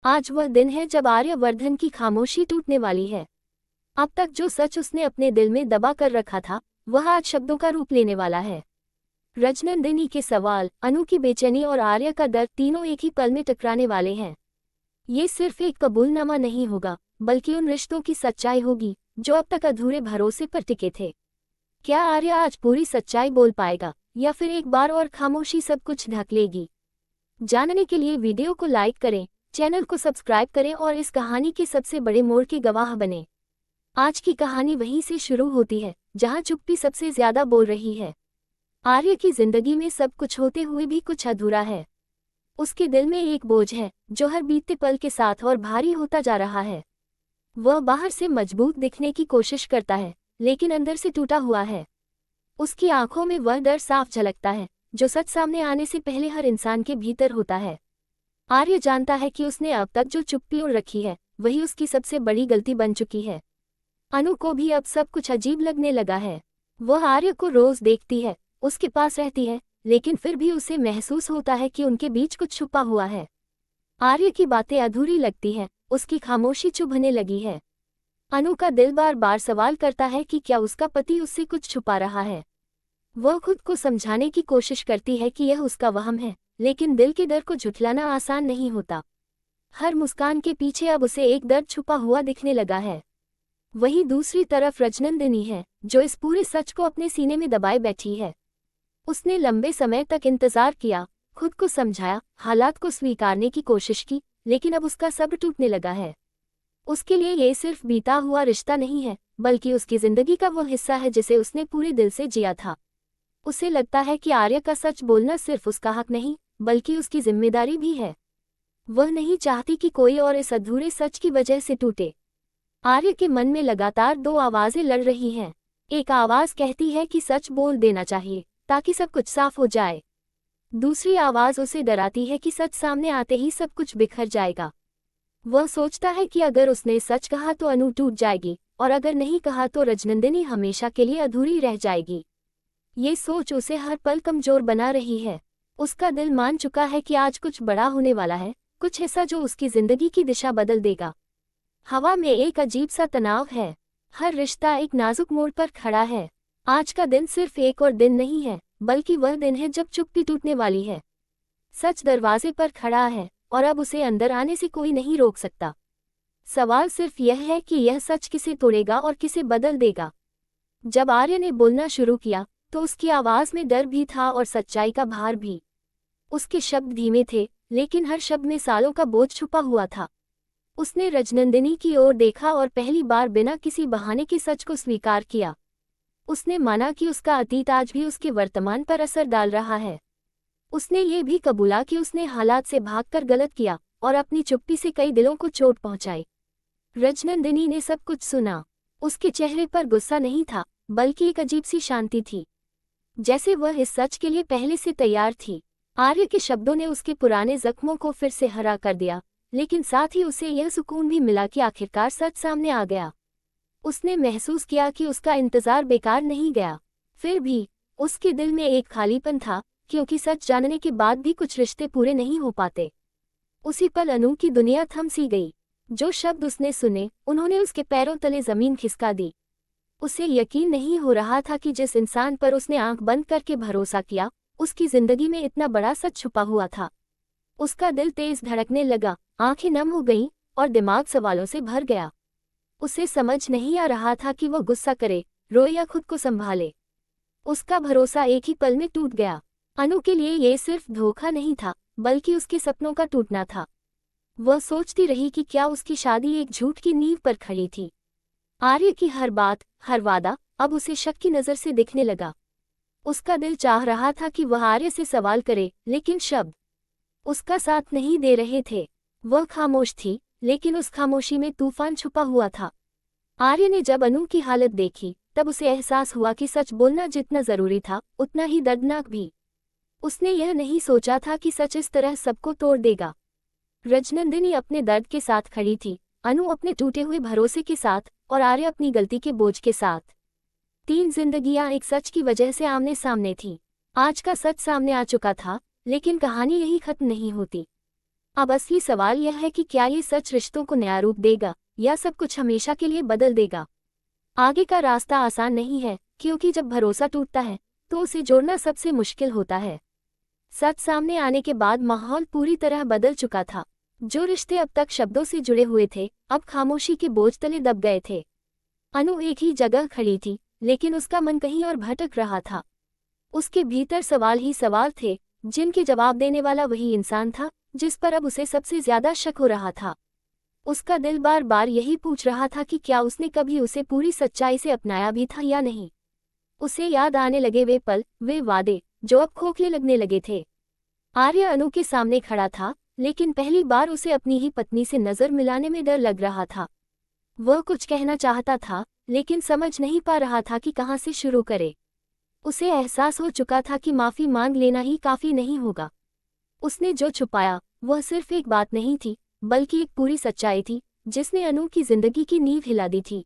आज वह दिन है जब आर्यवर्धन की खामोशी टूटने वाली है। अब तक जो सच उसने अपने दिल में दबा कर रखा था, वह आज शब्दों का रूप लेने वाला है। रजनंदिनी के सवाल, अनु की बेचैनी और आर्य का दर्द तीनों एक ही पल में टकराने वाले हैं। ये सिर्फ एक कबूलनामा नहीं होगा, बल्कि उन रिश्तों की सच्चाई होगी जो अब तक अधूरे भरोसे पर टिके थे। क्या आर्य आज पूरी सच्चाई बोल पाएगा, या फिर एक बार और खामोशी सब कुछ ढक लेगी? जानने के लिए वीडियो को लाइक करें, चैनल को सब्सक्राइब करें और इस कहानी के सबसे बड़े मोड़ के गवाह बने। आज की कहानी वहीं से शुरू होती है जहां चुप्पी सबसे ज्यादा बोल रही है। आर्य की जिंदगी में सब कुछ होते हुए भी कुछ अधूरा है। उसके दिल में एक बोझ है जो हर बीतते पल के साथ और भारी होता जा रहा है। वह बाहर से मजबूत दिखने की कोशिश करता है, लेकिन अंदर से टूटा हुआ है। उसकी आंखों में वह डर साफ झलकता है जो सच सामने आने से पहले हर इंसान के भीतर होता है। आर्य जानता है कि उसने अब तक जो चुप्पी ओढ़ रखी है, वही उसकी सबसे बड़ी गलती बन चुकी है। अनु को भी अब सब कुछ अजीब लगने लगा है। वह आर्य को रोज देखती है, उसके पास रहती है, लेकिन फिर भी उसे महसूस होता है कि उनके बीच कुछ छुपा हुआ है। आर्य की बातें अधूरी लगती हैं, उसकी खामोशी चुभने लगी है। अनु का दिल बार बार सवाल करता है कि क्या उसका पति उससे कुछ छुपा रहा है। वह खुद को समझाने की कोशिश करती है कि यह उसका वहम है, लेकिन दिल के डर को झुठलाना आसान नहीं होता। हर मुस्कान के पीछे अब उसे एक दर्द छुपा हुआ दिखने लगा है। वहीं दूसरी तरफ रजनंदिनी है, जो इस पूरे सच को अपने सीने में दबाए बैठी है। उसने लंबे समय तक इंतजार किया, खुद को समझाया, हालात को स्वीकारने की कोशिश की, लेकिन अब उसका सब्र टूटने लगा है। उसके लिए ये सिर्फ बीता हुआ रिश्ता नहीं है, बल्कि उसकी जिंदगी का वो हिस्सा है जिसे उसने पूरे दिल से जिया था। उसे लगता है कि आर्य का सच बोलना सिर्फ उसका हक नहीं, बल्कि उसकी जिम्मेदारी भी है। वह नहीं चाहती कि कोई और इस अधूरे सच की वजह से टूटे। आर्य के मन में लगातार दो आवाजें लड़ रही हैं। एक आवाज कहती है कि सच बोल देना चाहिए ताकि सब कुछ साफ हो जाए। दूसरी आवाज उसे डराती है कि सच सामने आते ही सब कुछ बिखर जाएगा। वह सोचता है कि अगर उसने सच कहा तो अनु टूट जाएगी, और अगर नहीं कहा तो रजनंदिनी हमेशा के लिए अधूरी रह जाएगी। ये सोच उसे हर पल कमजोर बना रही है। उसका दिल मान चुका है कि आज कुछ बड़ा होने वाला है, कुछ ऐसा जो उसकी जिंदगी की दिशा बदल देगा। हवा में एक अजीब सा तनाव है। हर रिश्ता एक नाजुक मोड़ पर खड़ा है। आज का दिन सिर्फ एक और दिन नहीं है, बल्कि वह दिन है जब चुप्पी टूटने वाली है। सच दरवाजे पर खड़ा है, और अब उसे अंदर आने से कोई नहीं रोक सकता। सवाल सिर्फ यह है कि यह सच किसे तोड़ेगा और किसे बदल देगा। जब आर्य ने बोलना शुरू किया, तो उसकी आवाज में डर भी था और सच्चाई का भार भी। उसके शब्द धीमे थे, लेकिन हर शब्द में सालों का बोझ छुपा हुआ था। उसने रजनंदिनी की ओर देखा और पहली बार बिना किसी बहाने के सच को स्वीकार किया। उसने माना कि उसका अतीत आज भी उसके वर्तमान पर असर डाल रहा है। उसने ये भी कबूला कि उसने हालात से भागकर गलत किया और अपनी चुप्पी से कई दिलों को चोट पहुंचाई। रजनंदिनी ने सब कुछ सुना। उसके चेहरे पर गुस्सा नहीं था, बल्कि एक अजीब सी शांति थी, जैसे वह इस सच के लिए पहले से तैयार थी। आर्य के शब्दों ने उसके पुराने जख्मों को फिर से हरा कर दिया, लेकिन साथ ही उसे यह सुकून भी मिला कि आखिरकार सच सामने आ गया। उसने महसूस किया कि उसका इंतजार बेकार नहीं गया। फिर भी उसके दिल में एक खालीपन था, क्योंकि सच जानने के बाद भी कुछ रिश्ते पूरे नहीं हो पाते। उसी पल अनु की दुनिया थम सी गई। जो शब्द उसने सुने, उन्होंने उसके पैरों तले जमीन खिसका दी। उसे यकीन नहीं हो रहा था कि जिस इंसान पर उसने आंख बंद करके भरोसा किया, उसकी जिंदगी में इतना बड़ा सच छुपा हुआ था। उसका दिल तेज धड़कने लगा, आंखें नम हो गईं और दिमाग सवालों से भर गया। उसे समझ नहीं आ रहा था कि वह गुस्सा करे, रोए या खुद को संभाले। उसका भरोसा एक ही पल में टूट गया। अनु के लिए ये सिर्फ धोखा नहीं था, बल्कि उसके सपनों का टूटना था। वह सोचती रही कि क्या उसकी शादी एक झूठ की नींव पर खड़ी थी। आर्य की हर बात, हर वादा अब उसे शक की नजर से दिखने लगा। उसका दिल चाह रहा था कि वह आर्य से सवाल करे, लेकिन शब्द उसका साथ नहीं दे रहे थे। वह खामोश थी, लेकिन उस खामोशी में तूफान छुपा हुआ था। आर्य ने जब अनु की हालत देखी, तब उसे एहसास हुआ कि सच बोलना जितना जरूरी था, उतना ही दर्दनाक भी। उसने यह नहीं सोचा था कि सच इस तरह सबको तोड़ देगा। रजनंदिनी अपने दर्द के साथ खड़ी थी, अनु अपने टूटे हुए भरोसे के साथ, और आर्य अपनी गलती के बोझ के साथ। तीन जिंदगियां एक सच की वजह से आमने सामने थीं। आज का सच सामने आ चुका था, लेकिन कहानी यही खत्म नहीं होती। अब असली सवाल यह है कि क्या ये सच रिश्तों को नया रूप देगा या सब कुछ हमेशा के लिए बदल देगा। आगे का रास्ता आसान नहीं है, क्योंकि जब भरोसा टूटता है तो उसे जोड़ना सबसे मुश्किल होता है। सच सामने आने के बाद माहौल पूरी तरह बदल चुका था। जो रिश्ते अब तक शब्दों से जुड़े हुए थे, अब खामोशी के बोझ तले दब गए थे। अनु एक ही जगह खड़ी थी, लेकिन उसका मन कहीं और भटक रहा था। उसके भीतर सवाल ही सवाल थे, जिनके जवाब देने वाला वही इंसान था जिस पर अब उसे सबसे ज्यादा शक हो रहा था। उसका दिल बार बार यही पूछ रहा था कि क्या उसने कभी उसे पूरी सच्चाई से अपनाया भी था या नहीं। उसे याद आने लगे वे पल, वे वादे, जो अब खोखले लगने लगे थे। आर्य अनु के सामने खड़ा था, लेकिन पहली बार उसे अपनी ही पत्नी से नजर मिलाने में डर लग रहा था। वह कुछ कहना चाहता था, लेकिन समझ नहीं पा रहा था कि कहाँ से शुरू करे। उसे एहसास हो चुका था कि माफी मांग लेना ही काफी नहीं होगा। उसने जो छुपाया वह सिर्फ एक बात नहीं थी, बल्कि एक पूरी सच्चाई थी, जिसने अनु की जिंदगी की नींव हिला दी थी।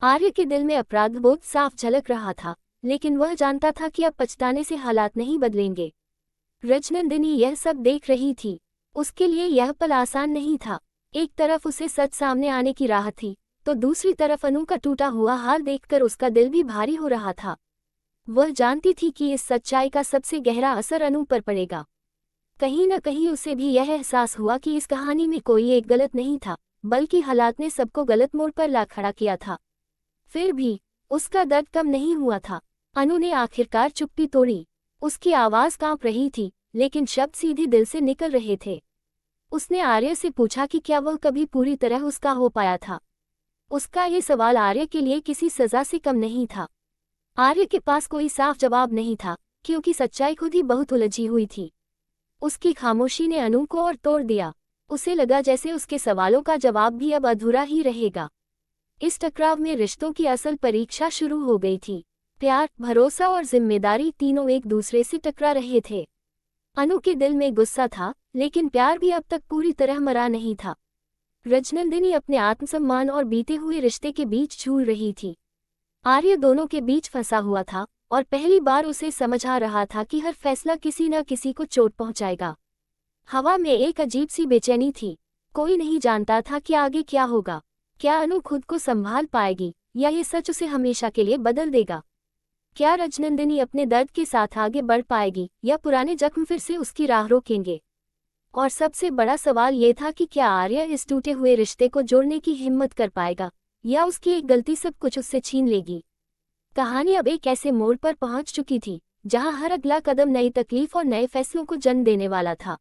आर्य के दिल में अपराधबोध साफ झलक रहा था, लेकिन वह जानता था कि अब पछताने से हालात नहीं बदलेंगे। रजनंदिनी यह सब देख रही थी। उसके लिए यह पल आसान नहीं था। एक तरफ उसे सच सामने आने की राह थी, तो दूसरी तरफ अनु का टूटा हुआ हाल देखकर उसका दिल भी भारी हो रहा था। वह जानती थी कि इस सच्चाई का सबसे गहरा असर अनु पर पड़ेगा। कहीं न कहीं उसे भी यह एहसास हुआ कि इस कहानी में कोई एक गलत नहीं था, बल्कि हालात ने सबको गलत मोड़ पर ला खड़ा किया था। फिर भी उसका दर्द कम नहीं हुआ था। अनु ने आखिरकार चुप्पी तोड़ी। उसकी आवाज कांप रही थी, लेकिन शब्द सीधे दिल से निकल रहे थे। उसने आर्य से पूछा कि क्या वह कभी पूरी तरह उसका हो पाया था। उसका ये सवाल आर्य के लिए किसी सजा से कम नहीं था। आर्य के पास कोई साफ जवाब नहीं था, क्योंकि सच्चाई खुद ही बहुत उलझी हुई थी। उसकी खामोशी ने अनु को और तोड़ दिया। उसे लगा जैसे उसके सवालों का जवाब भी अब अधूरा ही रहेगा। इस टकराव में रिश्तों की असल परीक्षा शुरू हो गई थी। प्यार, भरोसा और जिम्मेदारी तीनों एक दूसरे से टकरा रहे थे। अनु के दिल में गुस्सा था, लेकिन प्यार भी अब तक पूरी तरह मरा नहीं था। रजनंदिनी अपने आत्मसम्मान और बीते हुए रिश्ते के बीच झूल रही थी। आर्य दोनों के बीच फंसा हुआ था, और पहली बार उसे समझ आ रहा था कि हर फैसला किसी न किसी को चोट पहुंचाएगा। हवा में एक अजीब सी बेचैनी थी। कोई नहीं जानता था कि आगे क्या होगा। क्या अनु खुद को संभाल पाएगी, या ये सच उसे हमेशा के लिए बदल देगा। क्या रजनंदिनी अपने दर्द के साथ आगे बढ़ पाएगी, या पुराने जख्म फिर से उसकी राह रोकेंगे। और सबसे बड़ा सवाल ये था कि क्या आर्य इस टूटे हुए रिश्ते को जोड़ने की हिम्मत कर पाएगा, या उसकी एक गलती सब कुछ उससे छीन लेगी। कहानी अब एक ऐसे मोड़ पर पहुंच चुकी थी, जहां हर अगला कदम नई तकलीफ और नए फैसलों को जन्म देने वाला था।